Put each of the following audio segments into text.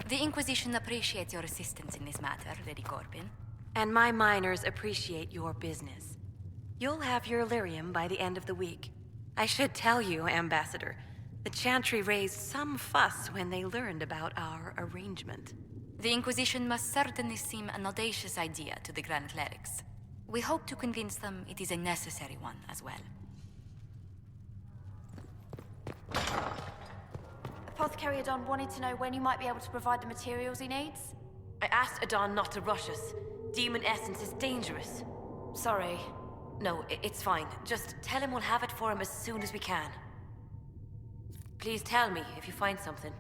The Inquisition appreciates your assistance in this matter, Lady Corbin. And my miners appreciate your business. You'll have your lyrium by the end of the week. I should tell you, Ambassador, the Chantry raised some fuss when they learned about our arrangement. The Inquisition must certainly seem an audacious idea to the Grand Clerics. We hope to convince them it is a necessary one as well. Apothecary Adon wanted to know when you might be able to provide the materials he needs. I asked Adon not to rush us. Demon essence is dangerous. Sorry. No, it's fine. Just tell him we'll have it for him as soon as we can. Please tell me if you find something.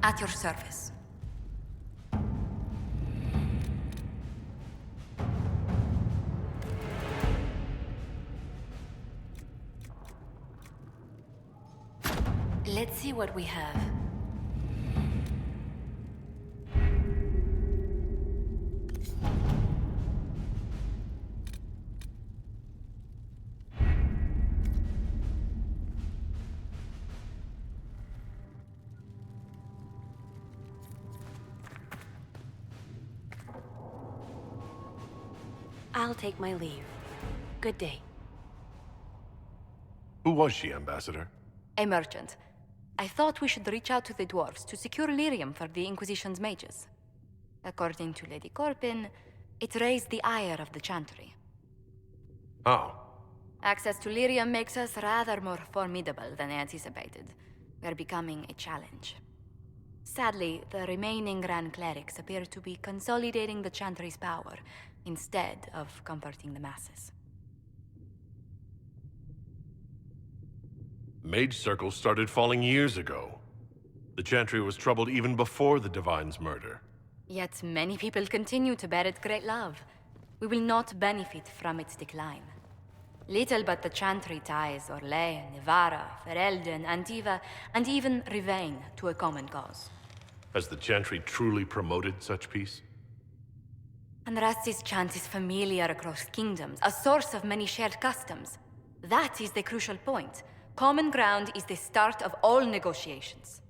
At your service. Let's see what we have. I'll take my leave. Good day. Who was she, Ambassador? A merchant. I thought we should reach out to the dwarves to secure lyrium for the Inquisition's mages. According to Lady Corbin, it raised the ire of the Chantry. Oh. Access to lyrium makes us rather more formidable than anticipated. We're becoming a challenge. Sadly, the remaining Grand Clerics appear to be consolidating the Chantry's power, instead of comforting the masses. Mage circles started falling years ago. The Chantry was troubled even before the Divine's murder. Yet many people continue to bear it great love. We will not benefit from its decline. Little but the Chantry ties Orlais, Nevara, Ferelden, Antiva, and even Rivain to a common cause. Has the Chantry truly promoted such peace? Andraste's chant is familiar across kingdoms, a source of many shared customs. That is the crucial point. Common ground is the start of all negotiations.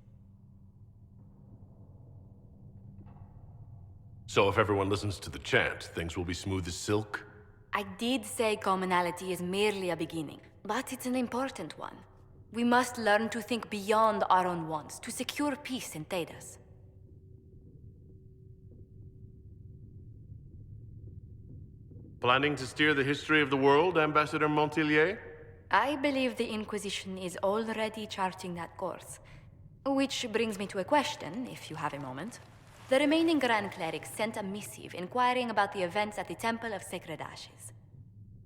So if everyone listens to the chant, things will be smooth as silk? I did say commonality is merely a beginning, but it's an important one. We must learn to think beyond our own wants to secure peace in Thedas. Planning to steer the history of the world, Ambassador Montilier? I believe the Inquisition is already charting that course. Which brings me to a question, if you have a moment. The remaining Grand Clerics sent a missive inquiring about the events at the Temple of Sacred Ashes.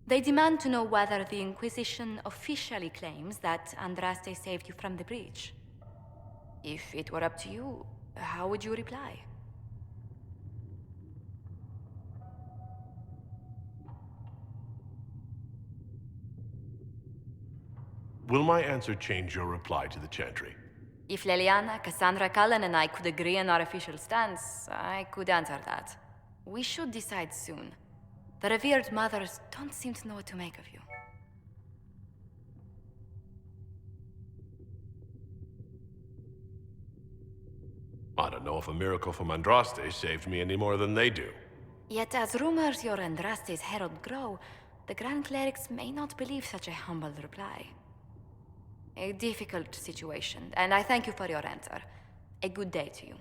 They demand to know whether the Inquisition officially claims that Andraste saved you from the breach. If it were up to you, how would you reply? Will my answer change your reply to the Chantry? If Leliana, Cassandra, Cullen, and I could agree on our official stance, I could answer that. We should decide soon. The revered mothers don't seem to know what to make of you. I don't know if a miracle from Andraste saved me any more than they do. Yet as rumors your Andraste's herald grow, the Grand Clerics may not believe such a humble reply. A difficult situation, and I thank you for your answer. A good day to you.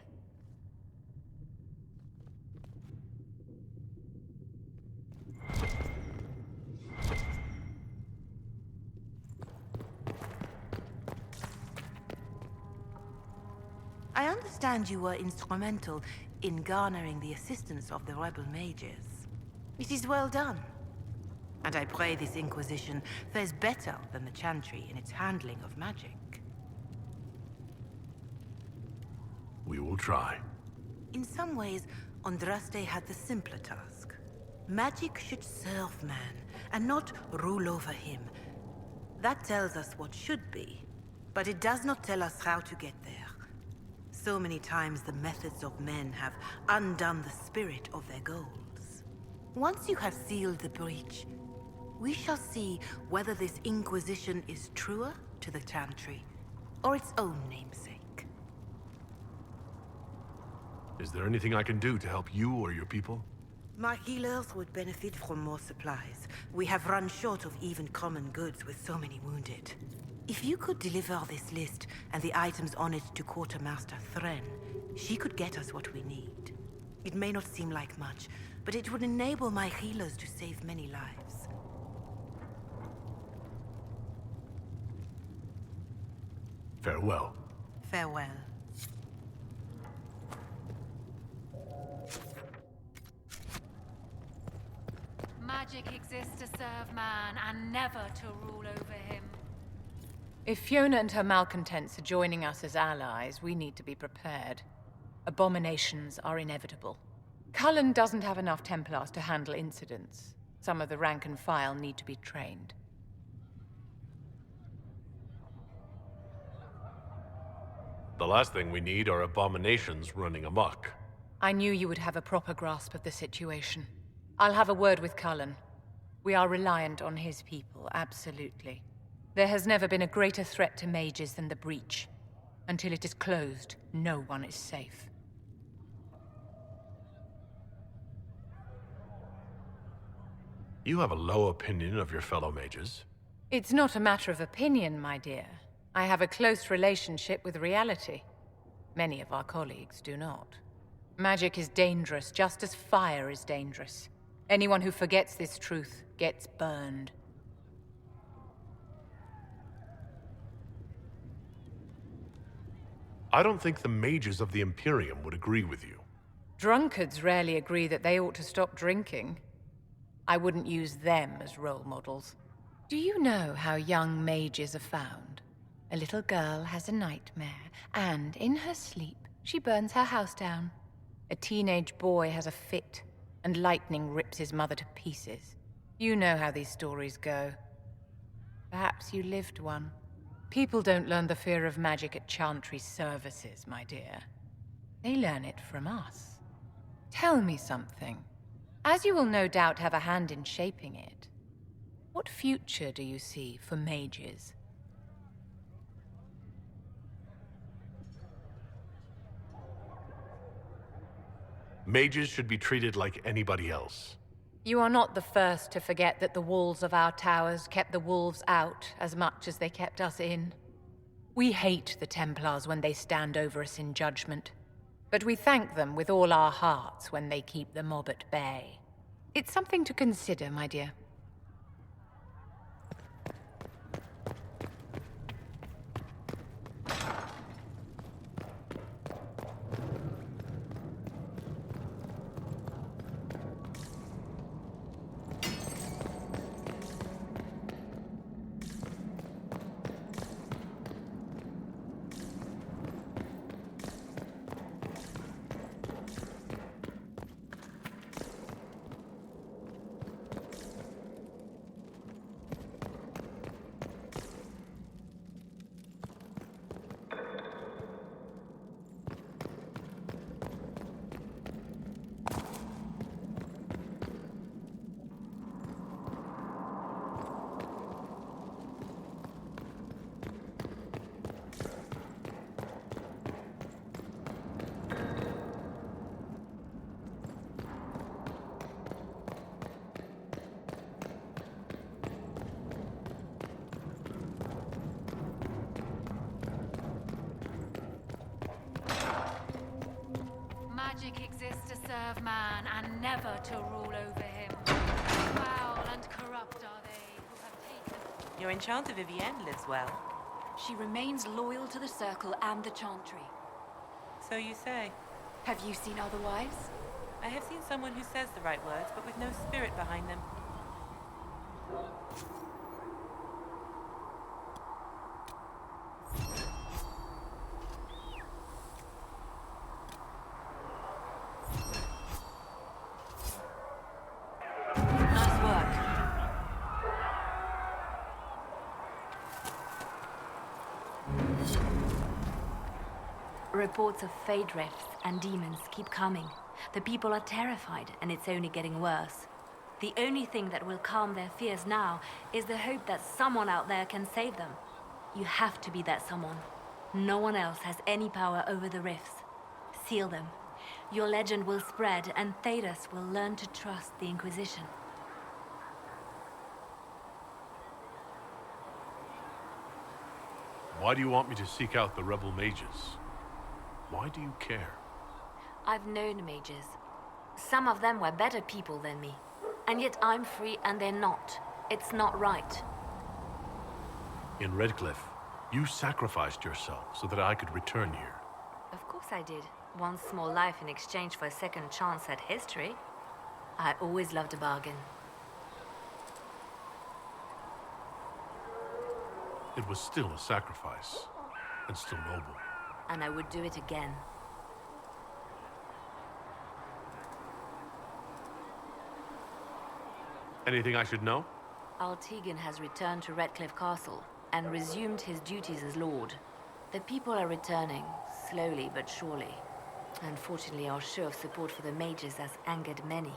I understand you were instrumental in garnering the assistance of the rebel mages. It is well done. And I pray this Inquisition fares better than the Chantry in its handling of magic. We will try. In some ways, Andraste had the simpler task. Magic should serve man, and not rule over him. That tells us what should be, but it does not tell us how to get there. So many times the methods of men have undone the spirit of their goals. Once you have sealed the breach, we shall see whether this Inquisition is truer to the Chantry, or its own namesake. Is there anything I can do to help you or your people? My healers would benefit from more supplies. We have run short of even common goods with so many wounded. If you could deliver this list and the items on it to Quartermaster Thren, she could get us what we need. It may not seem like much, but it would enable my healers to save many lives. Farewell. Farewell. Magic exists to serve man and never to rule over him. If Fiona and her malcontents are joining us as allies, we need to be prepared. Abominations are inevitable. Cullen doesn't have enough Templars to handle incidents. Some of the rank and file need to be trained. The last thing we need are abominations running amok. I knew you would have a proper grasp of the situation. I'll have a word with Cullen. We are reliant on his people, absolutely. There has never been a greater threat to mages than the breach. Until it is closed, no one is safe. You have a low opinion of your fellow mages. It's not a matter of opinion, my dear. I have a close relationship with reality. Many of our colleagues do not. Magic is dangerous, just as fire is dangerous. Anyone who forgets this truth gets burned. I don't think the mages of the Imperium would agree with you. Drunkards rarely agree that they ought to stop drinking. I wouldn't use them as role models. Do you know how young mages are found? A little girl has a nightmare, and in her sleep, she burns her house down. A teenage boy has a fit, and lightning rips his mother to pieces. You know how these stories go. Perhaps you lived one. People don't learn the fear of magic at Chantry services, my dear. They learn it from us. Tell me something. As you will no doubt have a hand in shaping it, what future do you see for mages? Mages should be treated like anybody else. You are not the first to forget that the walls of our towers kept the wolves out as much as they kept us in. We hate the Templars when they stand over us in judgment, but we thank them with all our hearts when they keep the mob at bay. It's something to consider, my dear. serve man and never to rule over him. Foul and corrupt are they who have taken... Your enchanter Vivienne lives well. She remains loyal to the Circle and the Chantry. So you say. Have you seen otherwise? I have seen someone who says the right words, but with no spirit behind them. Nice work. Reports of fade rifts and demons keep coming. The people are terrified, and it's only getting worse. The only thing that will calm their fears now is the hope that someone out there can save them. You have to be that someone. No one else has any power over the rifts. Seal them. Your legend will spread, and Thedas will learn to trust the Inquisition. Why do you want me to seek out the rebel mages? Why do you care? I've known mages. Some of them were better people than me. And yet I'm free and they're not. It's not right. In Redcliffe, you sacrificed yourself so that I could return here. Of course I did. One small life in exchange for a second chance at history. I always loved a bargain. It was still a sacrifice, and still noble. And I would do it again. Anything I should know? Altegan has returned to Redcliffe Castle and resumed his duties as Lord. The people are returning, slowly but surely. Unfortunately, our show of support for the mages has angered many.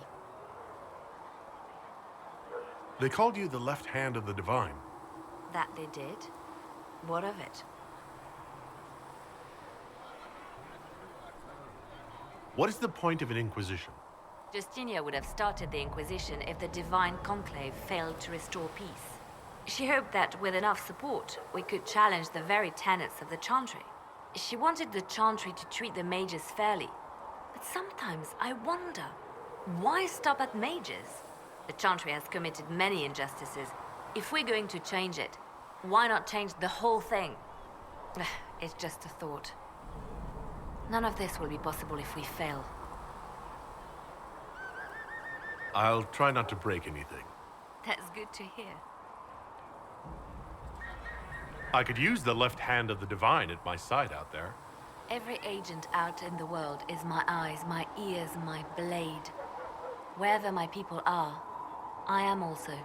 They called you the left hand of the divine. That they did? What of it? What is the point of an Inquisition? Justinia would have started the Inquisition if the Divine Conclave failed to restore peace. She hoped that with enough support, we could challenge the very tenets of the Chantry. She wanted the Chantry to treat the mages fairly. But sometimes I wonder, why stop at mages? The Chantry has committed many injustices. If we're going to change it, why not change the whole thing? It's just a thought. None of this will be possible if we fail. I'll try not to break anything. That's good to hear. I could use the left hand of the divine at my side out there. Every agent out in the world is my eyes, my ears, my blade. Wherever my people are, I am also.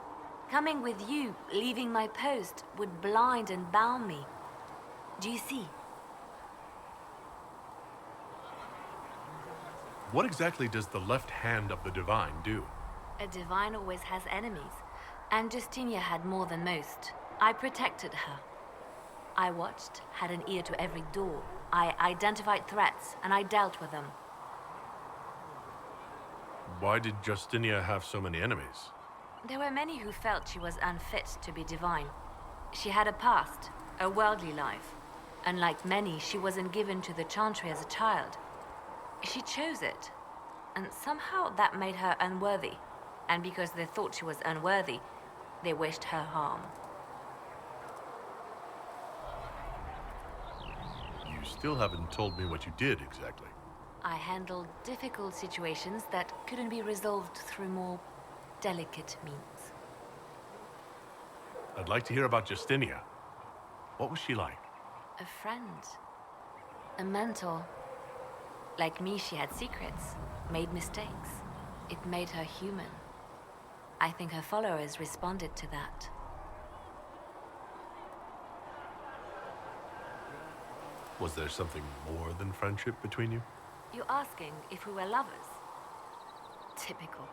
Coming with you, leaving my post, would blind and bound me. Do you see? What exactly does the left hand of the divine do? A divine always has enemies, and Justinia had more than most. I protected her. I watched, had an ear to every door. I identified threats, and I dealt with them. Why did Justinia have so many enemies? There were many who felt she was unfit to be divine. She had a past, a worldly life. Unlike many, she wasn't given to the Chantry as a child. She chose it, and somehow that made her unworthy. And because they thought she was unworthy, they wished her harm. You still haven't told me what you did exactly. I handled difficult situations that couldn't be resolved through more delicate means. I'd like to hear about Justinia. What was she like? A friend. A mentor. Like me, she had secrets, made mistakes. It made her human. I think her followers responded to that. Was there something more than friendship between you? You're asking if we were lovers? Typical.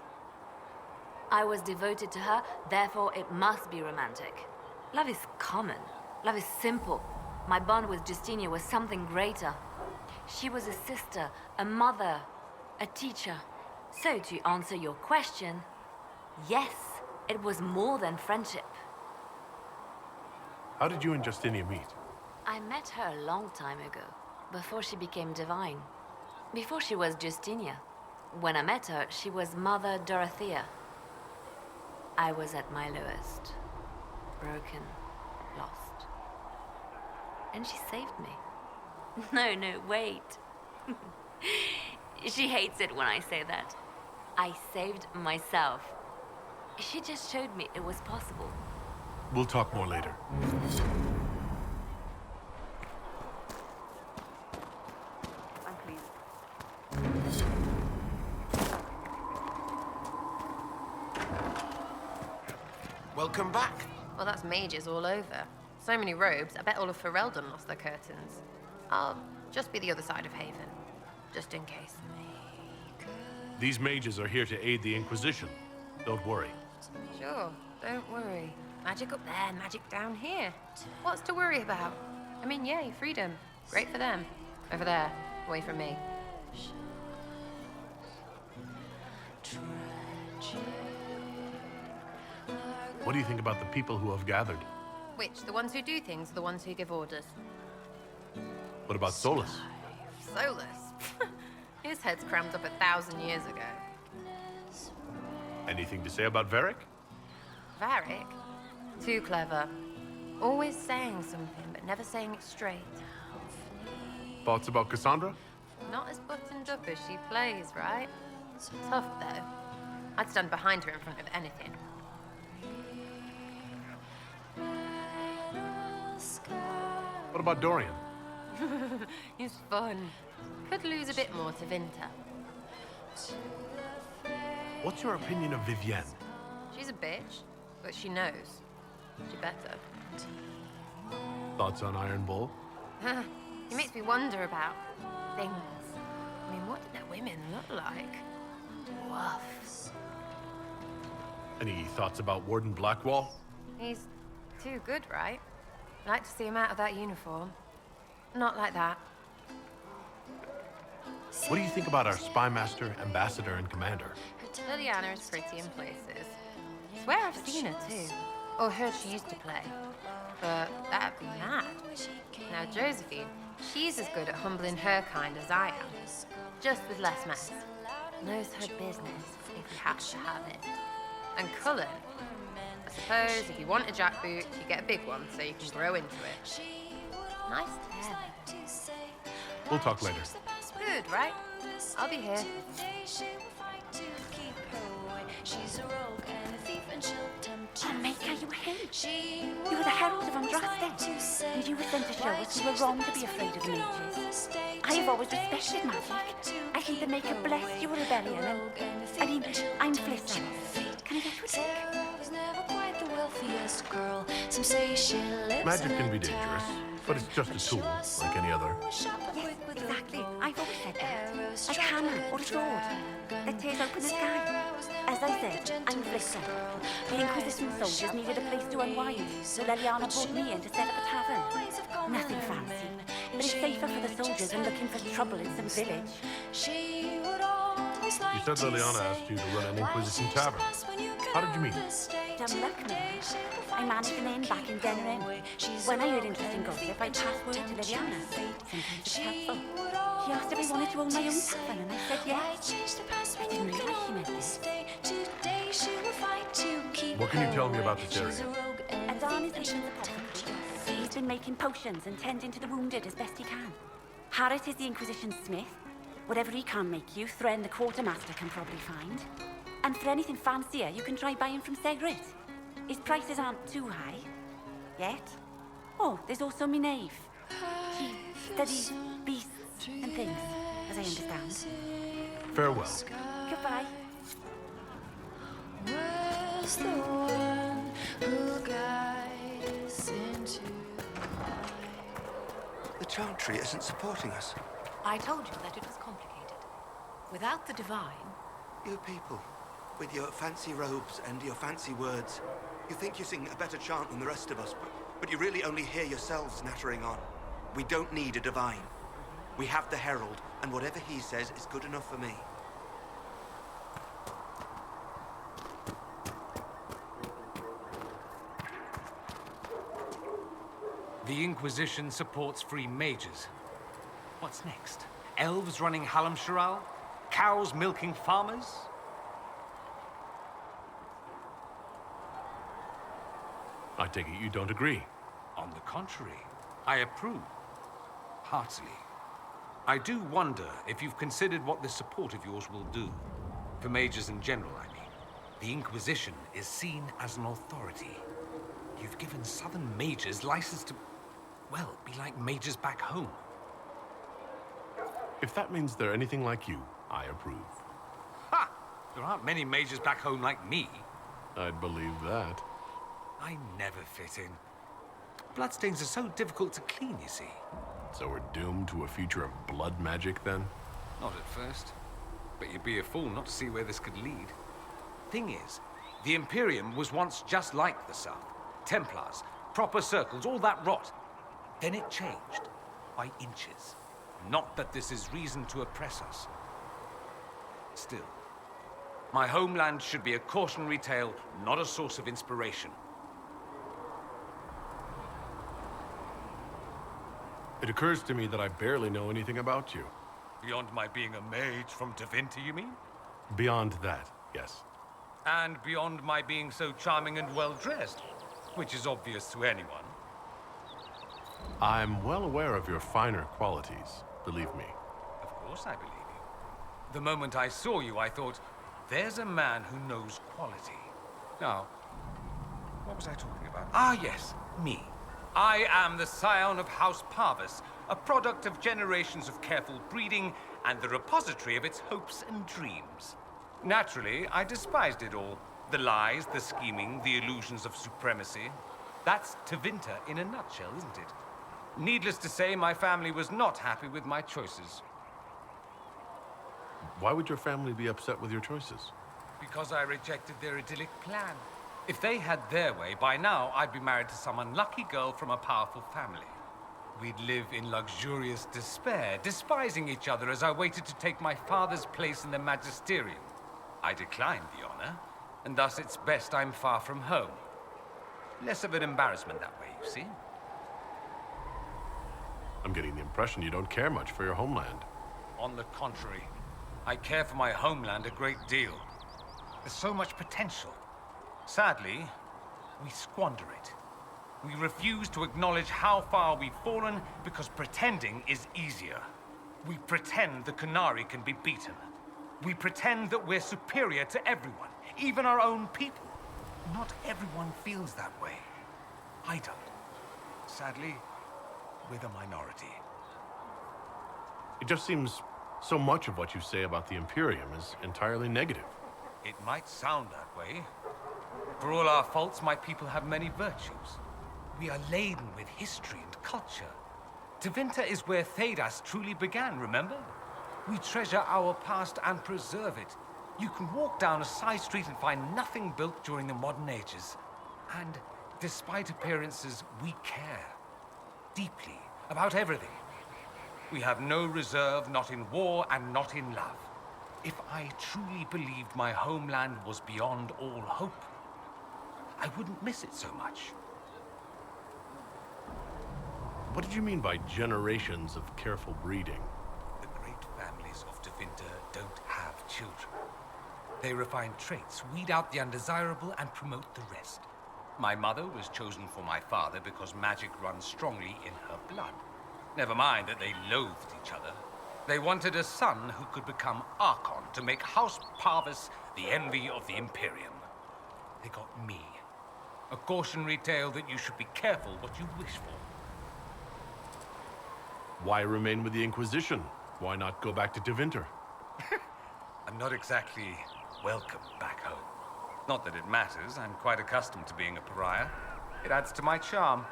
I was devoted to her, therefore it must be romantic. Love is common. Love is simple. My bond with Justinia was something greater. She was a sister, a mother, a teacher. So to answer your question, yes, it was more than friendship. How did you and Justinia meet? I met her a long time ago, before she became divine. Before she was Justinia. When I met her, she was Mother Dorothea. I was at my lowest. Broken, lost. And she saved me. No, wait. She hates it when I say that. I saved myself. She just showed me it was possible. We'll talk more later. Welcome back. Well, that's mages all over. So many robes, I bet all of Ferelden lost their curtains. I'll just be the other side of Haven, just in case. These mages are here to aid the Inquisition. Don't worry. Sure, don't worry. Magic up there, magic down here. What's to worry about? I mean, yay, freedom. Great for them. Over there, away from me. What do you think about the people who have gathered? Which, the ones who do things or the ones who give orders? What about Solas? Solas? His head's crammed up 1,000 years ago. Anything to say about Varric? Varric? Too clever. Always saying something, but never saying it straight. Thoughts about Cassandra? Not as buttoned up as she plays, right? Tough, though. I'd stand behind her in front of anything. What about Dorian? He's fun. Could lose a bit more to Vinter. What's your opinion of Vivienne? She's a bitch, but she knows. She better. Thoughts on Iron Bull? He makes me wonder about things. I mean, what did their women look like? Dwarfs. Any thoughts about Warden Blackwall? He's too good, right? I'd like to see him out of that uniform. Not like that. What do you think about our spymaster, ambassador, and commander? Liliana is pretty in places. Swear I've seen her too. Or heard she used to play. But that'd be mad. Now Josephine, she's as good at humbling her kind as I am. Just with less mess. Knows her business if you have to have it. And Cullen, I suppose if you want a jackboot, you get a big one so you can grow into it. Nice hair. We'll talk later. Good, right? I'll be here. Oh, Mage, are you him? You were the Herald of Andraste, and you were sent to show us you were wrong to be afraid of the mages. I have always respected magic. I think the Maker blessed your rebellion, and I'm Flirt. Can I get you a drink? Magic can be dangerous, but it's just a tool, like any other. Yes, exactly. I've always said that. Like a hammer or a sword that tears open the sky. As I said, I'm Flirt. The Inquisition soldiers needed a place to unwind, so Liliana brought me in to set up a tavern. Nothing fancy, but it's safer for the soldiers than looking for trouble in some village. You said Liliana asked you to run an Inquisition tavern. How did you meet? Dumb luck, man. I managed an inn back in Denerim. When I heard interesting gossip, I passed word to Liliana. Sometimes it's helpful. She asked if I wanted to own my own tavern, and I said yes. I didn't realize she meant this. What can you tell me about this area? Adan is Haven's apothecary. He's been making potions and tending to the wounded as best he can. Harrit is the Inquisition smith. Whatever he can't make you, Thren the quartermaster can probably find. And for anything fancier, you can try buying from Segrit. His prices aren't too high. Yet. Oh, there's also Minave. She studies beasts and things, as I understand. Farewell. Goodbye. Was the one who guides into The Chantry isn't supporting us. I told you that it was complicated. Without the Divine... You people, with your fancy robes and your fancy words, you think you sing a better chant than the rest of us, but you really only hear yourselves nattering on. We don't need a Divine. We have the Herald, and whatever he says is good enough for me. The Inquisition supports free mages. What's next? Elves running Halam Sharal? cows milking farmers? I take it you don't agree. On the contrary, I approve. Heartily. I do wonder if you've considered what this support of yours will do. For mages in general, I mean. The Inquisition is seen as an authority. You've given southern mages license to, well, be like mages back home. If that means they're anything like you, I approve. Ha! There aren't many mages back home like me. I'd believe that. I never fit in. Bloodstains are so difficult to clean, you see. So we're doomed to a future of blood magic, then? Not at first. But you'd be a fool not to see where this could lead. Thing is, the Imperium was once just like the South. Templars, proper circles, all that rot. Then it changed. By inches. Not that this is reason to oppress us. Still, my homeland should be a cautionary tale, not a source of inspiration. It occurs to me that I barely know anything about you. Beyond my being a mage from Tevinter, you mean? Beyond that, yes. And beyond my being so charming and well-dressed, which is obvious to anyone. I'm well aware of your finer qualities, believe me. Of course I believe you. The moment I saw you, I thought, there's a man who knows quality. Now, what was I talking about? Ah, yes, me. I am the scion of House Parvis, a product of generations of careful breeding and the repository of its hopes and dreams. Naturally, I despised it all. The lies, the scheming, the illusions of supremacy. That's Tevinter in a nutshell, isn't it? Needless to say, my family was not happy with my choices. Why would your family be upset with your choices? Because I rejected their idyllic plan. If they had their way, by now I'd be married to some unlucky girl from a powerful family. We'd live in luxurious despair, despising each other as I waited to take my father's place in the magisterium. I declined the honor, and thus it's best I'm far from home. Less of an embarrassment that way, you see. I'm getting the impression you don't care much for your homeland. On the contrary, I care for my homeland a great deal. There's so much potential. Sadly, we squander it. We refuse to acknowledge how far we've fallen because pretending is easier. We pretend the Qunari can be beaten. We pretend that we're superior to everyone, even our own people. Not everyone feels that way. I don't. Sadly, we're the minority. It just seems so much of what you say about the Imperium is entirely negative. It might sound that way. For all our faults, my people have many virtues. We are laden with history and culture. Tevinter is where Thedas truly began, remember? We treasure our past and preserve it. You can walk down a side street and find nothing built during the modern ages. And despite appearances, we care. Deeply, about everything. We have no reserve, not in war and not in love. If I truly believed my homeland was beyond all hope, I wouldn't miss it so much. What did you mean by generations of careful breeding? The great families of Tevinter don't have children. They refine traits, weed out the undesirable, and promote the rest. My mother was chosen for my father because magic runs strongly in her blood. Never mind that they loathed each other. They wanted a son who could become Archon to make House Parvis the envy of the Imperium. They got me. A cautionary tale that you should be careful what you wish for. Why remain with the Inquisition? Why not go back to Tevinter? I'm not exactly welcome back home. Not that it matters, I'm quite accustomed to being a pariah. It adds to my charm.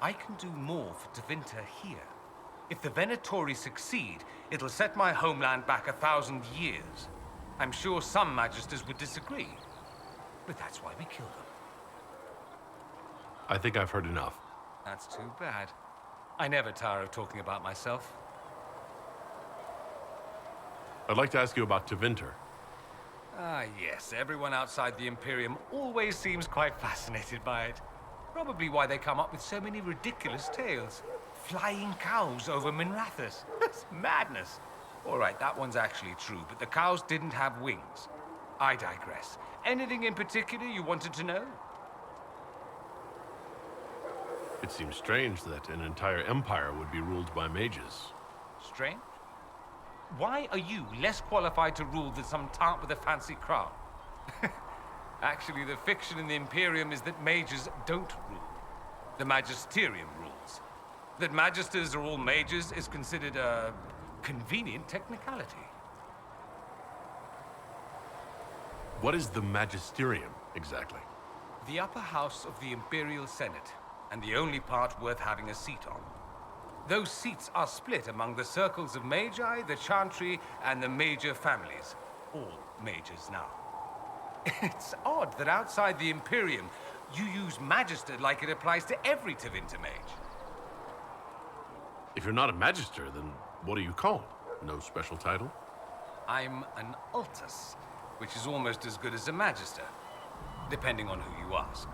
I can do more for Tevinter here. If the Venatori succeed, it'll set my homeland back 1,000 years. I'm sure some magisters would disagree, but that's why we kill them. I think I've heard enough. That's too bad. I never tire of talking about myself. I'd like to ask you about Tevinter. Ah, yes. Everyone outside the Imperium always seems quite fascinated by it. Probably why they come up with so many ridiculous tales. Flying cows over Minrathous. It's madness. All right, that one's actually true, but the cows didn't have wings. I digress. Anything in particular you wanted to know? It seems strange that an entire empire would be ruled by mages. Strange? Why are you less qualified to rule than some tart with a fancy crown? Actually, the fiction in the Imperium is that mages don't rule. The Magisterium rules. That magisters are all mages is considered a convenient technicality. What is the Magisterium, exactly? The upper house of the Imperial Senate, and the only part worth having a seat on. Those seats are split among the circles of Magi, the Chantry, and the major families. All mages now. It's odd that outside the Imperium, you use Magister like it applies to every Tevinter mage. If you're not a Magister, then what are you called? No special title? I'm an Altus, which is almost as good as a Magister, depending on who you ask.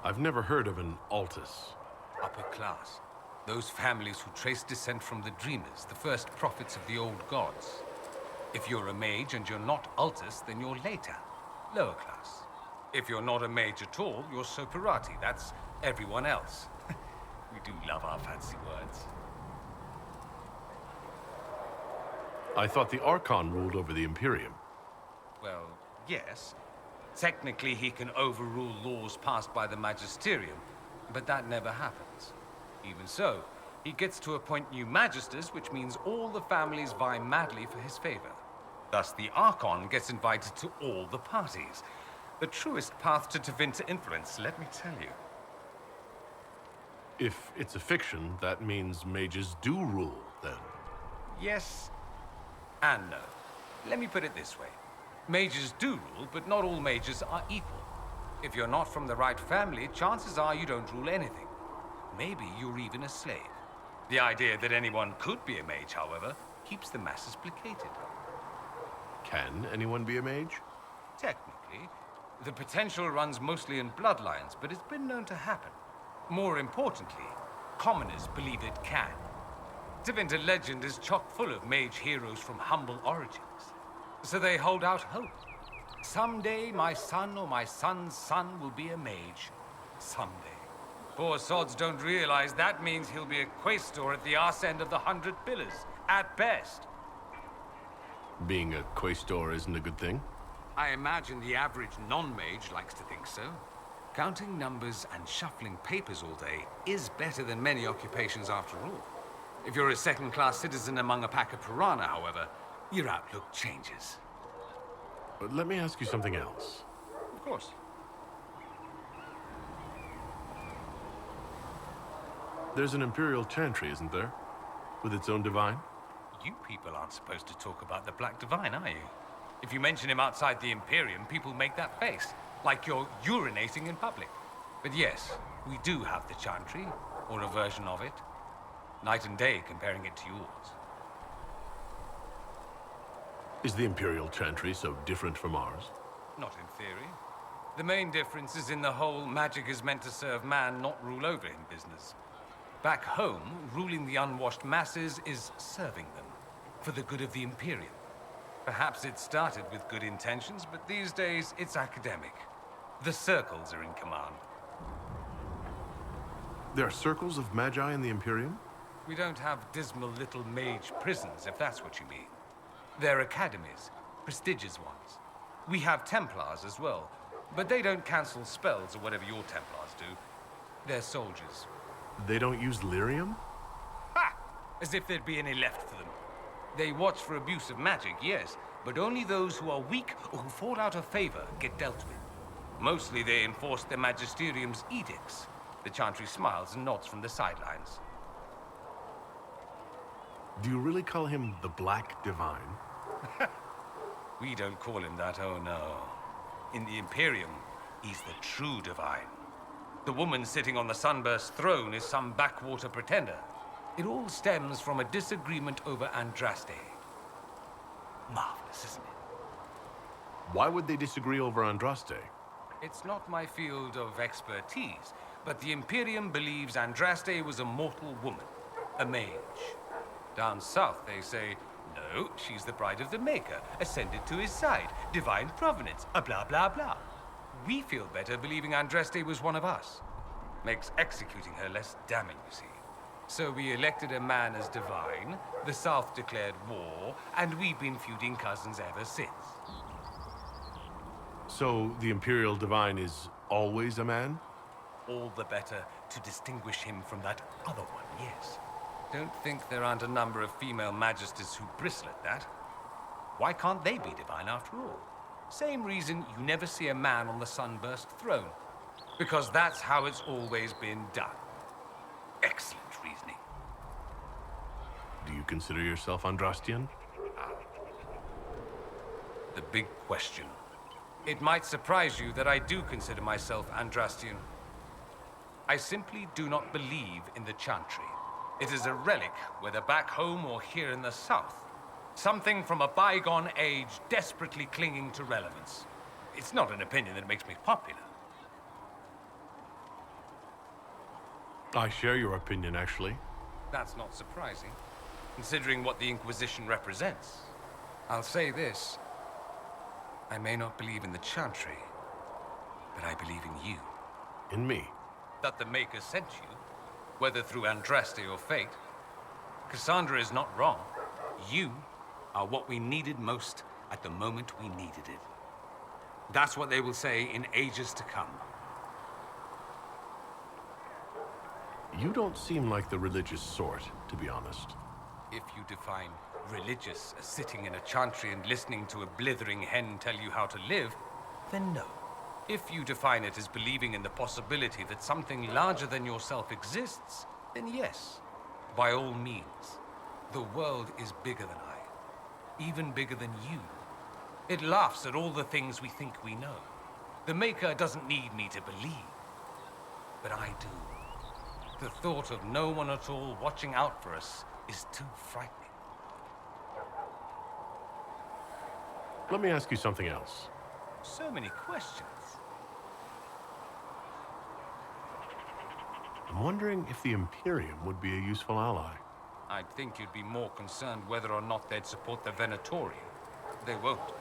I've never heard of an Altus. Upper class. Those families who trace descent from the Dreamers, the first prophets of the old gods. If you're a mage and you're not Altus, then you're later, lower class. If you're not a mage at all, you're Soperati. That's everyone else. We do love our fancy words. I thought the Archon ruled over the Imperium. Well, yes. Technically, he can overrule laws passed by the Magisterium, but that never happens. Even so, he gets to appoint new Magisters, which means all the families vie madly for his favor. Thus, the Archon gets invited to all the parties. The truest path to Tevinter influence, let me tell you. If it's a fiction, that means mages do rule, then. Yes and no. Let me put it this way. Mages do rule, but not all mages are equal. If you're not from the right family, chances are you don't rule anything. Maybe you're even a slave. The idea that anyone could be a mage, however, keeps the masses placated. Can anyone be a mage? Technically, the potential runs mostly in bloodlines, but it's been known to happen. More importantly, commoners believe it can. Tevinter legend is chock full of mage heroes from humble origins. So they hold out hope. Someday my son or my son's son will be a mage. Someday. Poor sods don't realize that means he'll be a quaestor at the arse end of the 100 Pillars, at best. Being a quaestor isn't a good thing? I imagine the average non-mage likes to think so. Counting numbers and shuffling papers all day is better than many occupations after all. If you're a second-class citizen among a pack of piranha, however, your outlook changes. But let me ask you something else. Of course. There's an Imperial Chantry, isn't there? With its own divine? You people aren't supposed to talk about the Black Divine, are you? If you mention him outside the Imperium, people make that face, like you're urinating in public. But yes, we do have the Chantry, or a version of it. Night and day comparing it to yours. Is the Imperial Chantry so different from ours? Not in theory. The main difference is in the whole magic is meant to serve man, not rule over him business. Back home, ruling the unwashed masses is serving them, for the good of the Imperium. Perhaps it started with good intentions, but these days it's academic. The circles are in command. There are circles of magi in the Imperium? We don't have dismal little mage prisons, if that's what you mean. They're academies, prestigious ones. We have Templars as well, but they don't cancel spells or whatever your Templars do. They're soldiers. They don't use lyrium? Ha! As if there'd be any left for them. They watch for abuse of magic, yes, but only those who are weak or who fall out of favor get dealt with. Mostly they enforce their Magisterium's edicts. The Chantry smiles and nods from the sidelines. Do you really call him the Black Divine? We don't call him that, oh no. In the Imperium, he's the true divine. The woman sitting on the Sunburst throne is some backwater pretender. It all stems from a disagreement over Andraste. Marvelous, isn't it? Why would they disagree over Andraste? It's not my field of expertise, but the Imperium believes Andraste was a mortal woman, a mage. Down south, they say, no, she's the bride of the Maker, ascended to his side, divine provenance, a blah blah blah. We feel better believing Andraste was one of us. Makes executing her less damning, you see. So we elected a man as divine, the South declared war, and we've been feuding cousins ever since. So the Imperial Divine is always a man? All the better to distinguish him from that other one, yes. Don't think there aren't a number of female magisters who bristle at that. Why can't they be divine after all? Same reason you never see a man on the sunburst throne. Because that's how it's always been done. Excellent reasoning. Do you consider yourself Andrastian? The big question. It might surprise you that I do consider myself Andrastian. I simply do not believe in the Chantry. It is a relic, whether back home or here in the south. Something from a bygone age desperately clinging to relevance. It's not an opinion that makes me popular. I share your opinion, actually. That's not surprising, considering what the Inquisition represents. I'll say this. I may not believe in the Chantry, but I believe in you. In me? That the Maker sent you, whether through Andraste or fate. Cassandra is not wrong. You are what we needed most at the moment we needed it. That's what they will say in ages to come. You don't seem like the religious sort, to be honest. If you define religious as sitting in a chantry and listening to a blithering hen tell you how to live, then no. If you define it as believing in the possibility that something larger than yourself exists, then yes, by all means. The world is bigger than I, even bigger than you. It laughs at all the things we think we know. The Maker doesn't need me to believe, but I do. The thought of no one at all watching out for us is too frightening. Let me ask you something else. So many questions. I'm wondering if the Imperium would be a useful ally. I'd think you'd be more concerned whether or not they'd support the Venatorium. They won't.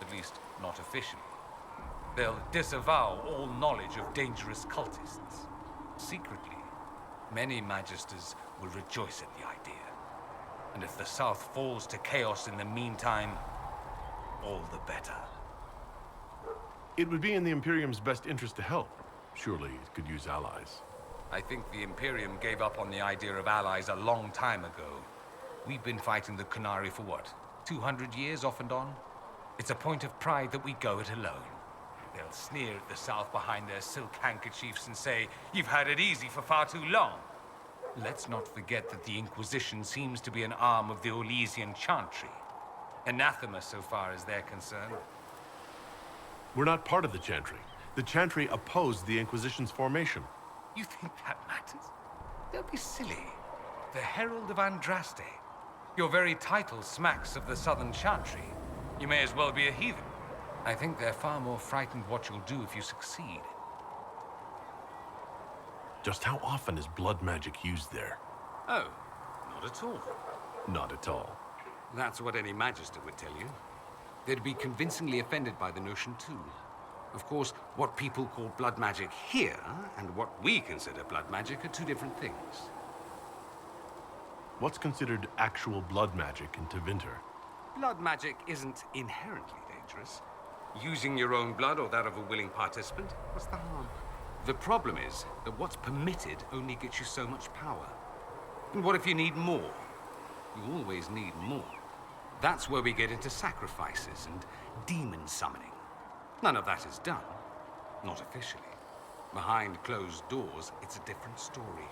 At least, not officially. They'll disavow all knowledge of dangerous cultists. Secretly, many Magisters will rejoice at the idea. And if the South falls to chaos in the meantime, all the better. It would be in the Imperium's best interest to help. Surely it could use allies. I think the Imperium gave up on the idea of allies a long time ago. We've been fighting the Qunari for what, 200 years off and on? It's a point of pride that we go it alone. They'll sneer at the South behind their silk handkerchiefs and say, "You've had it easy for far too long." Let's not forget that the Inquisition seems to be an arm of the Orlesian Chantry. Anathema so far as they're concerned. We're not part of the Chantry. The Chantry opposed the Inquisition's formation. You think that matters? Don't be silly. The Herald of Andraste. Your very title smacks of the Southern Chantry. You may as well be a heathen. I think they're far more frightened what you'll do if you succeed. Just how often is blood magic used there? Oh, not at all. Not at all. That's what any Magister would tell you. They'd be convincingly offended by the notion too. Of course, what people call blood magic here, and what we consider blood magic, are two different things. What's considered actual blood magic in Tevinter? Blood magic isn't inherently dangerous. Using your own blood or that of a willing participant, what's the harm? The problem is that what's permitted only gets you so much power. And what if you need more? You always need more. That's where we get into sacrifices and demon summoning. None of that is done. Not officially. Behind closed doors, it's a different story.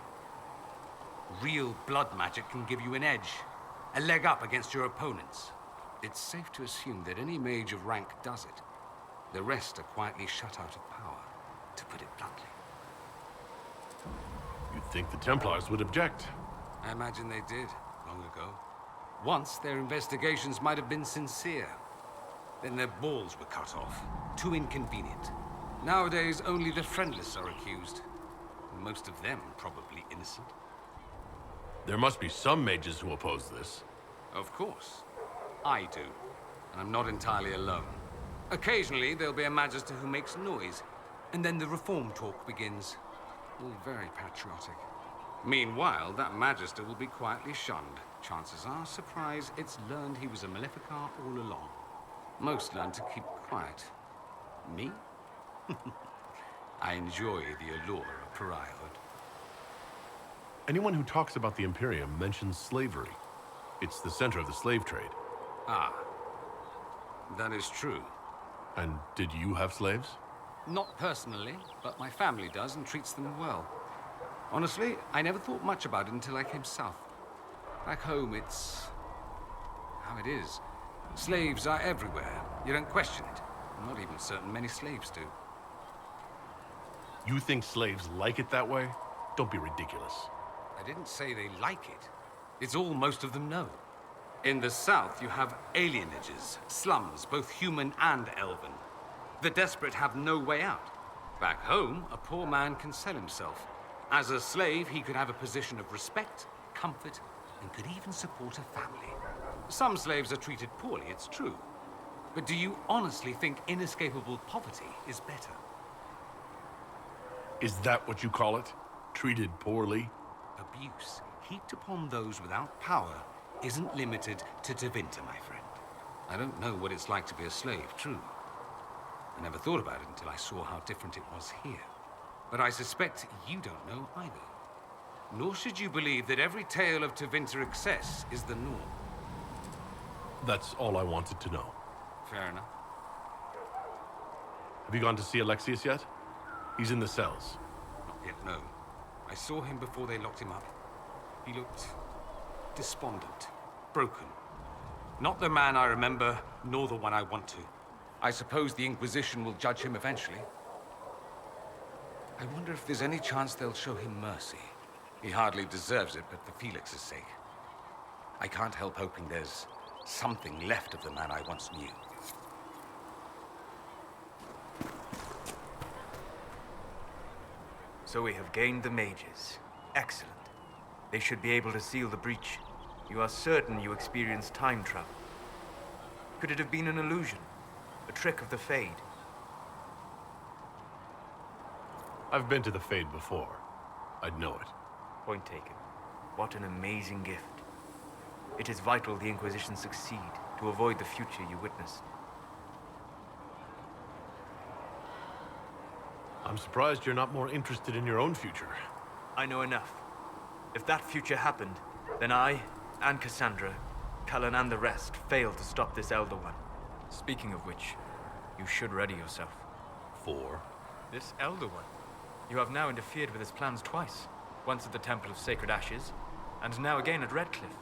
Real blood magic can give you an edge, a leg up against your opponents. It's safe to assume that any mage of rank does it. The rest are quietly shut out of power, to put it bluntly. You'd think the Templars would object. I imagine they did, long ago. Once, their investigations might have been sincere. Then their balls were cut off. Too inconvenient. Nowadays, only the friendless are accused. And most of them probably innocent. There must be some mages who oppose this. Of course. I do. And I'm not entirely alone. Occasionally, there'll be a magister who makes noise, and then the reform talk begins. All very patriotic. Meanwhile, that magister will be quietly shunned. Chances are, surprise, it's learned he was a Maleficar all along. Most learn to keep quiet. Me? I enjoy the allure of pariahhood. Anyone who talks about the Imperium mentions slavery. It's the center of the slave trade. Ah. That is true. And did you have slaves? Not personally, but my family does and treats them well. Honestly, I never thought much about it until I came south. Back home, it's how it is. Slaves are everywhere. You don't question it. I'm not even certain many slaves do. You think slaves like it that way? Don't be ridiculous. I didn't say they like it. It's all most of them know. In the south, you have alienages, slums, both human and elven. The desperate have no way out. Back home, a poor man can sell himself. As a slave, he could have a position of respect, comfort, and could even support a family. Some slaves are treated poorly, it's true. But do you honestly think inescapable poverty is better? Is that what you call it? Treated poorly? Abuse heaped upon those without power isn't limited to Tevinter, my friend. I don't know what it's like to be a slave, true. I never thought about it until I saw how different it was here. But I suspect you don't know either. Nor should you believe that every tale of Tevinter excess is the norm. That's all I wanted to know. Fair enough. Have you gone to see Alexius yet? He's in the cells. Not yet, no. I saw him before they locked him up. He looked despondent, broken. Not the man I remember, nor the one I want to. I suppose the Inquisition will judge him eventually. I wonder if there's any chance they'll show him mercy. He hardly deserves it, but for Felix's sake. I can't help hoping there's something left of the man I once knew. So we have gained the mages. Excellent. They should be able to seal the breach. You are certain you experienced time travel? Could it have been an illusion? A trick of the Fade? I've been to the Fade before. I'd know it. Point taken. What an amazing gift. It is vital the Inquisition succeed to avoid the future you witnessed. I'm surprised you're not more interested in your own future. I know enough. If that future happened, then I, and Cassandra, Cullen and the rest, failed to stop this Elder One. Speaking of which, you should ready yourself. For? This Elder One. You have now interfered with his plans twice. Once at the Temple of Sacred Ashes, and now again at Redcliffe.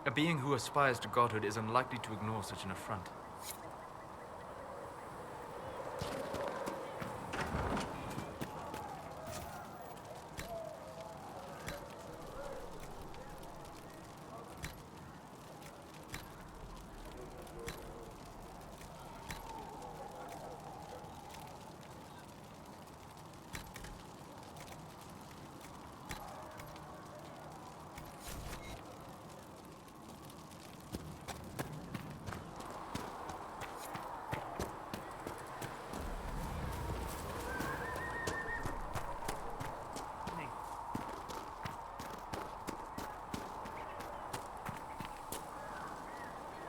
A being who aspires to godhood is unlikely to ignore such an affront.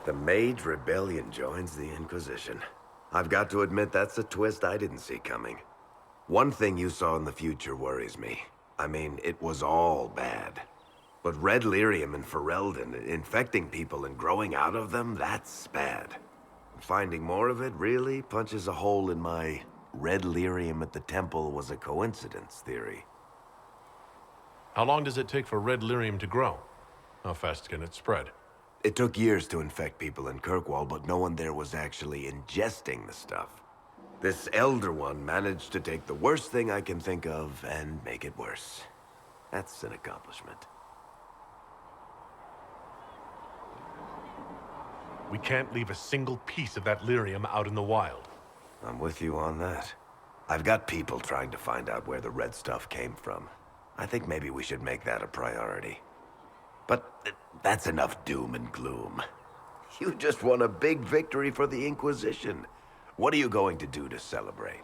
The Mage Rebellion joins the Inquisition. I've got to admit that's a twist I didn't see coming. One thing you saw in the future worries me. I mean, it was all bad. But red lyrium and Ferelden, infecting people and growing out of them, that's bad. Finding more of it really punches a hole in my red lyrium at the temple was a coincidence theory. How long does it take for red lyrium to grow? How fast can it spread? It took years to infect people in Kirkwall, but no one there was actually ingesting the stuff. This Elder One managed to take the worst thing I can think of and make it worse. That's an accomplishment. We can't leave a single piece of that lyrium out in the wild. I'm with you on that. I've got people trying to find out where the red stuff came from. I think maybe we should make that a priority. But that's enough doom and gloom. You just won a big victory for the Inquisition. What are you going to do to celebrate?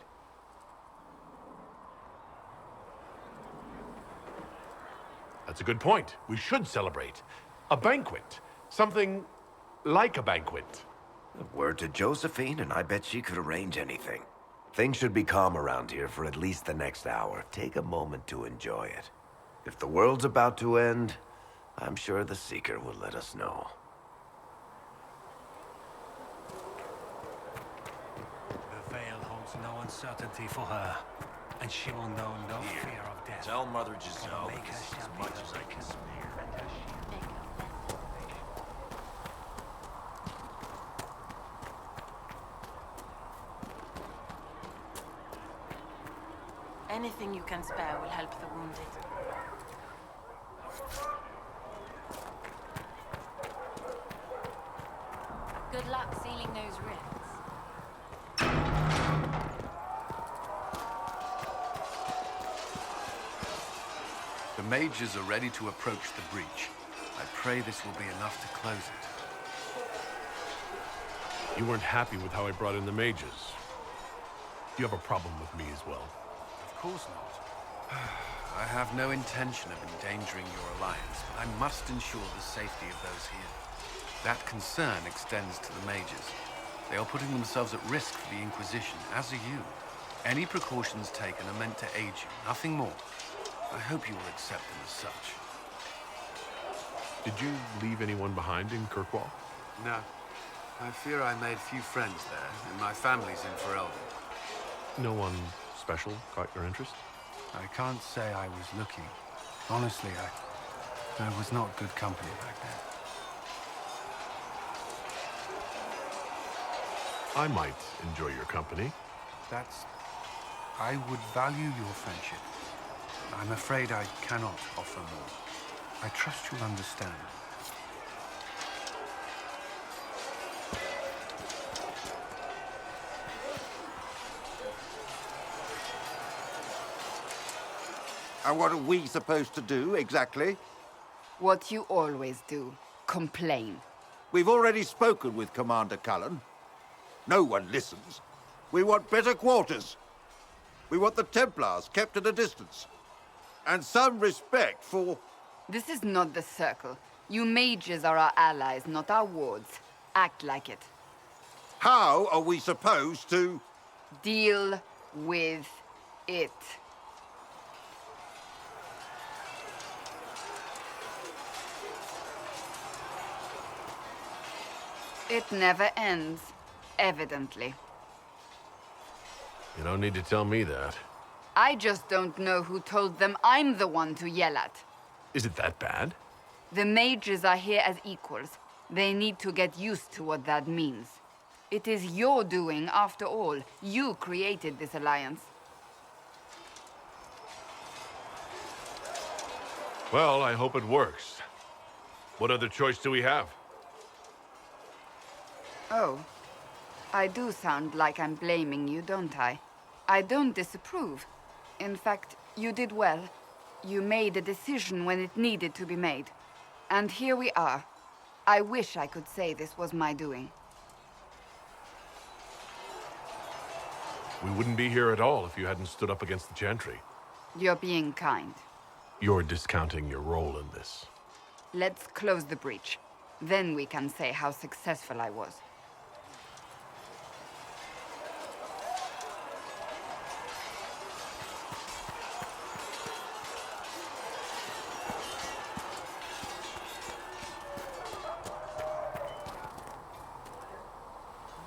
That's a good point. We should celebrate. A banquet. Something like a banquet. Word to Josephine, and I bet she could arrange anything. Things should be calm around here for at least the next hour. Take a moment to enjoy it. If the world's about to end, I'm sure the Seeker will let us know. The veil holds no uncertainty for her, and she will know no fear of death. Tell Mother Giselle this is as much as I can spare. Anything you can spare will help the wounded. Good luck sealing those rifts. The mages are ready to approach the breach. I pray this will be enough to close it. You weren't happy with how I brought in the mages. You have a problem with me as well. Of course not. I have no intention of endangering your alliance, but I must ensure the safety of those here. That concern extends to the mages. They are putting themselves at risk for the Inquisition, as are you. Any precautions taken are meant to aid you, nothing more. I hope you will accept them as such. Did you leave anyone behind in Kirkwall? No. I fear I made few friends there, and my family's in Ferelden. No one special caught your interest? I can't say I was looking. Honestly, I was not good company back then. I might enjoy your company. I would value your friendship. I'm afraid I cannot offer more. I trust you'll understand. And what are we supposed to do, exactly? What you always do. Complain. We've already spoken with Commander Cullen. No one listens. We want better quarters. We want the Templars kept at a distance. And some respect for... This is not the Circle. You mages are our allies, not our wards. Act like it. How are we supposed to... Deal with it. It never ends, evidently. You don't need to tell me that. I just don't know who told them I'm the one to yell at. Is it that bad? The mages are here as equals. They need to get used to what that means. It is your doing, after all. You created this alliance. Well, I hope it works. What other choice do we have? Oh. I do sound like I'm blaming you, don't I? I don't disapprove. In fact, you did well. You made a decision when it needed to be made. And here we are. I wish I could say this was my doing. We wouldn't be here at all if you hadn't stood up against the Chantry. You're being kind. You're discounting your role in this. Let's close the breach. Then we can say how successful I was.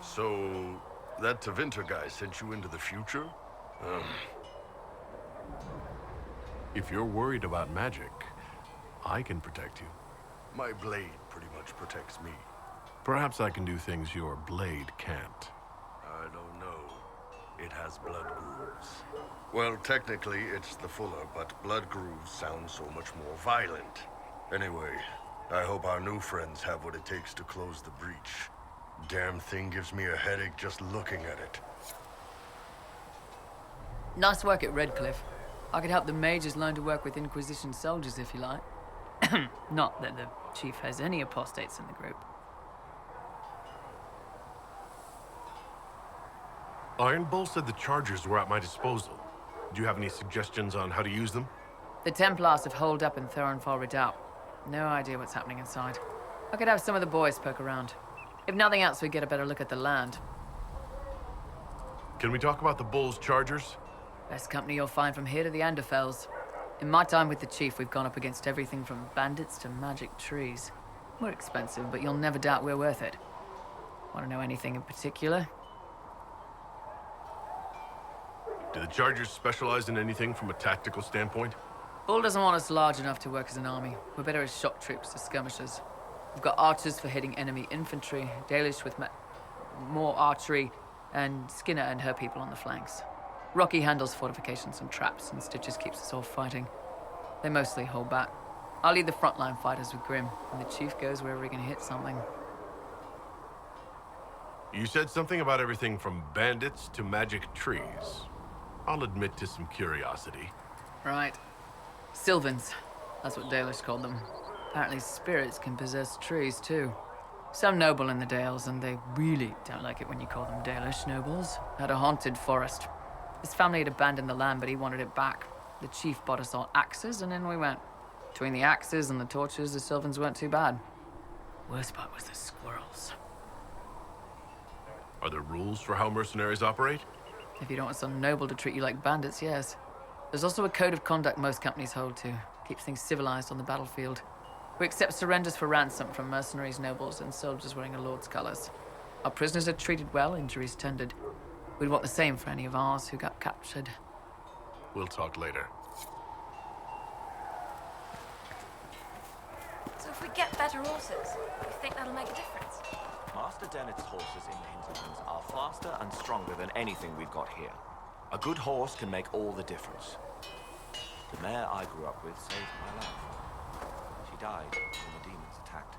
So, that Tevinter guy sent you into the future? If you're worried about magic, I can protect you. My blade pretty much protects me. Perhaps I can do things your blade can't. I don't know. It has blood grooves. Well, technically, it's the Fuller, but blood grooves sound so much more violent. Anyway, I hope our new friends have what it takes to close the breach. Damn thing gives me a headache just looking at it. Nice work at Redcliffe. I could help the mages learn to work with Inquisition soldiers if you like. Not that the chief has any apostates in the group. Iron Bull said the chargers were at my disposal. Do you have any suggestions on how to use them? The Templars have holed up in Thurenfall Redoubt. No idea what's happening inside. I could have some of the boys poke around. If nothing else, we get a better look at the land. Can we talk about the Bull's chargers? Best company you'll find from here to the Anderfells. In my time with the chief, we've gone up against everything from bandits to magic trees. We're expensive, but you'll never doubt we're worth it. Want to know anything in particular? Do the chargers specialize in anything from a tactical standpoint? Bull doesn't want us large enough to work as an army. We're better as shock troops, as skirmishers. We've got archers for hitting enemy infantry, Dalish with more archery, and Skinner and her people on the flanks. Rocky handles fortifications and traps, and Stitches keeps us all fighting. They mostly hold back. I'll lead the frontline fighters with Grim, and the chief goes wherever he can hit something. You said something about everything from bandits to magic trees. I'll admit to some curiosity. Right. Sylvans. That's what Dalish called them. Apparently spirits can possess trees, too. Some noble in the Dales, and they really don't like it when you call them Dalish nobles, had a haunted forest. His family had abandoned the land, but he wanted it back. The chief bought us all axes, and in we went. Between the axes and the torches, the Sylvans weren't too bad. Worst part was the squirrels. Are there rules for how mercenaries operate? If you don't want some noble to treat you like bandits, yes. There's also a code of conduct most companies hold to. Keeps things civilized on the battlefield. We accept surrenders for ransom from mercenaries, nobles, and soldiers wearing a lord's colors. Our prisoners are treated well, injuries tended. We'd want the same for any of ours who got captured. We'll talk later. So if we get better horses, you think that'll make a difference? Master Dennett's horses in the hinterlands are faster and stronger than anything we've got here. A good horse can make all the difference. The mare I grew up with saved my life. She died when the demons attacked.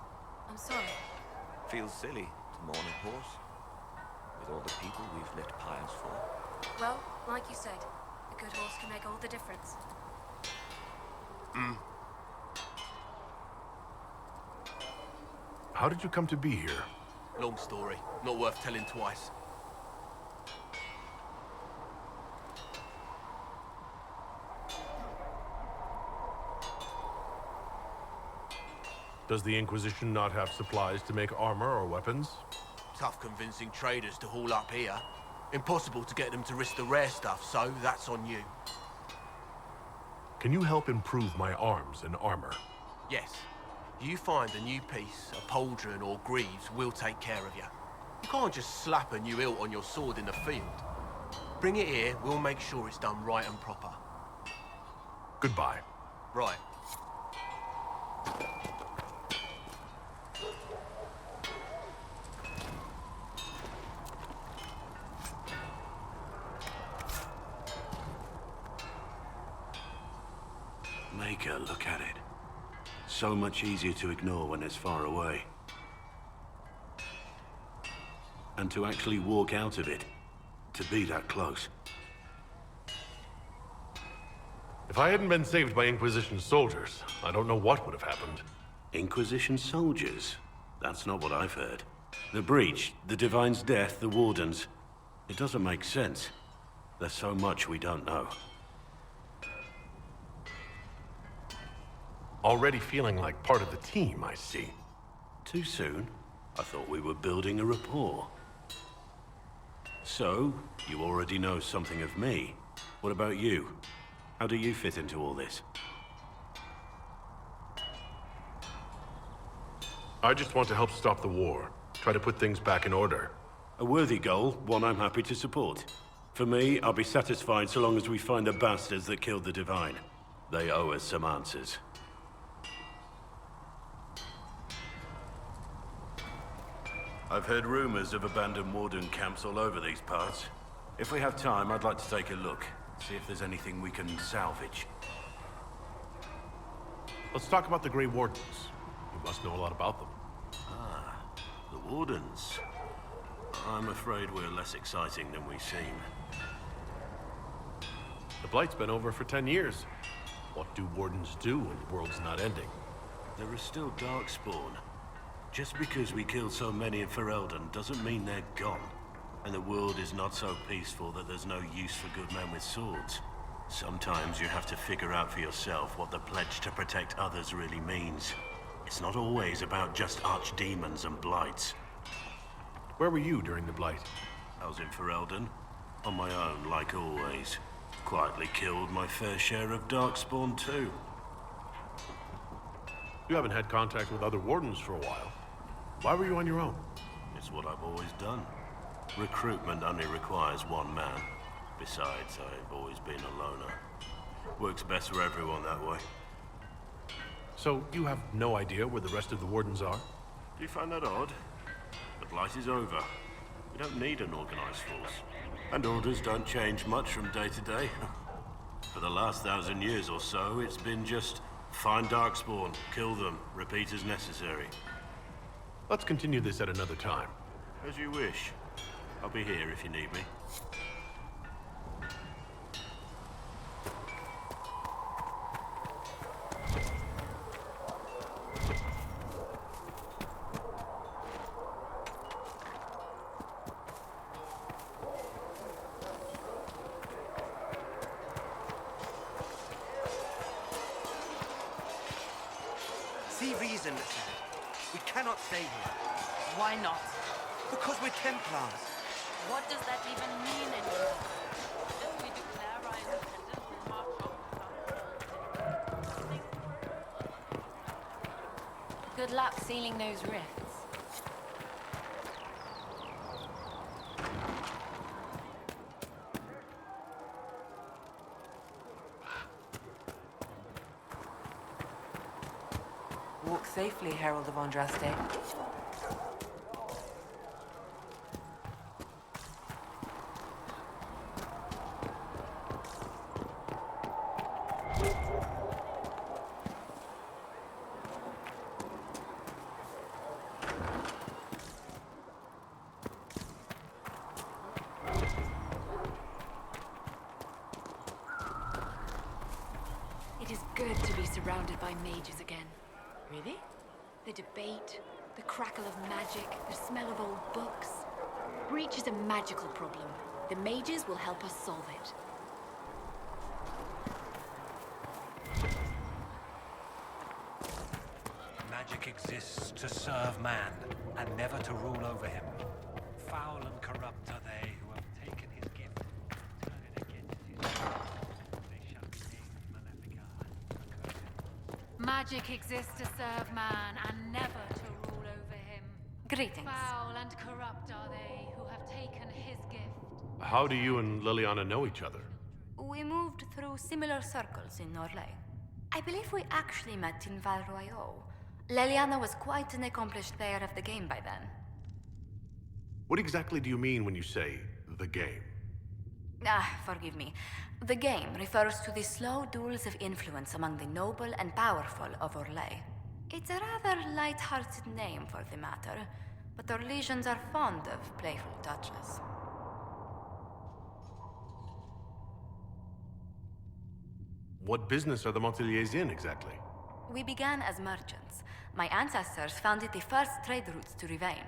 I'm sorry. Feels silly to mourn a horse, with all the people we've lit pyres for. Well, like you said, a good horse can make all the difference. How did you come to be here? Long story, not worth telling twice. Does the Inquisition not have supplies to make armor or weapons? Tough convincing traders to haul up here. Impossible to get them to risk the rare stuff, so that's on you. Can you help improve my arms and armor? Yes. You find a new piece, a pauldron or greaves, we'll take care of you. You can't just slap a new hilt on your sword in the field. Bring it here, we'll make sure it's done right and proper. Goodbye. Right. Make her look at it. So much easier to ignore when it's far away. And to actually walk out of it. To be that close. If I hadn't been saved by Inquisition soldiers, I don't know what would have happened. Inquisition soldiers? That's not what I've heard. The Breach, the Divine's death, the Wardens. It doesn't make sense. There's so much we don't know. Already feeling like part of the team, I see. Too soon? I thought we were building a rapport. So, you already know something of me. What about you? How do you fit into all this? I just want to help stop the war. Try to put things back in order. A worthy goal, one I'm happy to support. For me, I'll be satisfied so long as we find the bastards that killed the Divine. They owe us some answers. I've heard rumors of abandoned Warden camps all over these parts. If we have time, I'd like to take a look. See if there's anything we can salvage. Let's talk about the Grey Wardens. You must know a lot about them. Ah, the Wardens. I'm afraid we're less exciting than we seem. The Blight's been over for 10 years. What do Wardens do when the world's not ending? There is still Darkspawn. Just because we killed so many in Ferelden doesn't mean they're gone. And the world is not so peaceful that there's no use for good men with swords. Sometimes you have to figure out for yourself what the pledge to protect others really means. It's not always about just archdemons and blights. Where were you during the Blight? I was in Ferelden, on my own, like always. Quietly killed my fair share of Darkspawn too. You haven't had contact with other Wardens for a while. Why were you on your own? It's what I've always done. Recruitment only requires one man. Besides, I've always been a loner. Works best for everyone that way. So, you have no idea where the rest of the Wardens are? Do you find that odd? The Blight is over. We don't need an organized force. And orders don't change much from day to day. For the last 1,000 years or so, it's been just find Darkspawn, kill them, repeat as necessary. Let's continue this at another time. As you wish. I'll be here if you need me. See reason, Lieutenant. We cannot stay here. Why not? Because we're Templars. What does that even mean anymore? If we declare our independence, we'll march on. Good luck sealing those rifts. Walk safely, Herald of Andraste. It is good to be surrounded by mages again. Really? The debate, the crackle of magic, the smell of old books. Breach is a magical problem. The mages will help us solve it. Magic exists to serve man, and never to rule over him. Foul and corrupt are they who have taken his gift, turn it against his will. They shall be named Malefica and accursed. Magic exists to serve man, and never to rule over him. Greetings. Foul and corrupt are they who have taken his gift. How do you and Liliana know each other? We moved through similar circles in Orlais. I believe we actually met in Val Royaux. Liliana was quite an accomplished player of the game by then. What exactly do you mean when you say, the game? Forgive me. The game refers to the slow duels of influence among the noble and powerful of Orlais. It's a rather light-hearted name for the matter, but Orlesians are fond of playful touches. What business are the Monteliers in, exactly? We began as merchants. My ancestors founded the first trade routes to Rivain.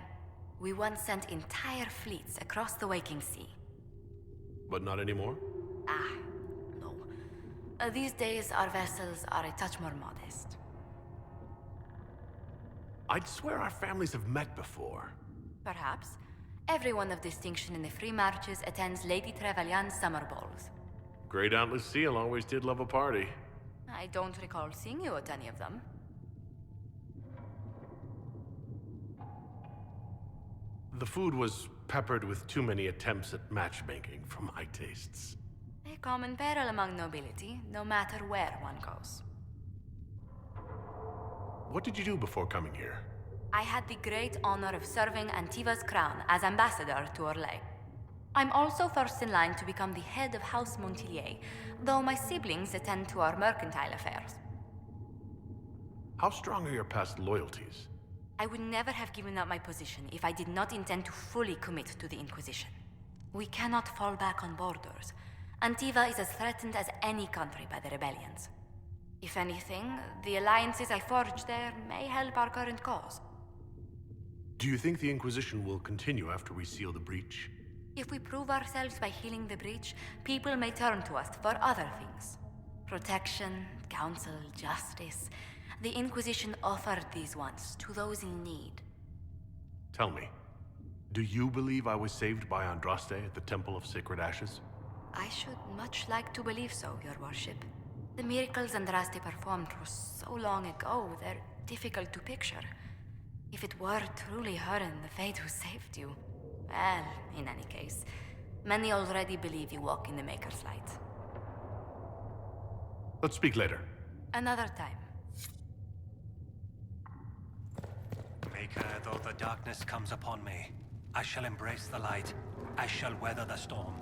We once sent entire fleets across the Waking Sea. But not anymore? No. These days, our vessels are a touch more modest. I'd swear our families have met before. Perhaps. Everyone of distinction in the Free Marches attends Lady Trevelyan's summer balls. Great Aunt Lucille always did love a party. I don't recall seeing you at any of them. The food was peppered with too many attempts at matchmaking for my tastes. A common peril among nobility, no matter where one goes. What did you do before coming here? I had the great honor of serving Antiva's crown as ambassador to Orlais. I'm also first in line to become the head of House Montelier, though my siblings attend to our mercantile affairs. How strong are your past loyalties? I would never have given up my position if I did not intend to fully commit to the Inquisition. We cannot fall back on borders. Antiva is as threatened as any country by the rebellions. If anything, the alliances I forged there may help our current cause. Do you think the Inquisition will continue after we seal the breach? If we prove ourselves by healing the breach, people may turn to us for other things. Protection, counsel, justice. The Inquisition offered these once to those in need. Tell me, do you believe I was saved by Andraste at the Temple of Sacred Ashes? I should much like to believe so, Your Worship. The miracles Andraste performed were so long ago, they're difficult to picture. If it were truly her and the Fate who saved you, well, in any case, many already believe you walk in the Maker's light. Let's speak later. Another time. Maker, though the darkness comes upon me, I shall embrace the light. I shall weather the storm.